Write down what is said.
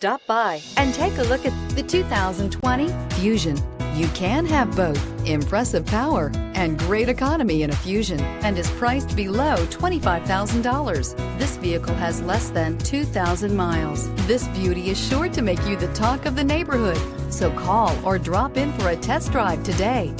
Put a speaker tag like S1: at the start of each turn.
S1: Stop by and take a look at the 2020 Fusion. You can have both impressive power and great economy in a Fusion and is priced below $25,000. This vehicle has less than 2,000 miles. This beauty is sure to make you the talk of the neighborhood. So call or drop in for a test drive today.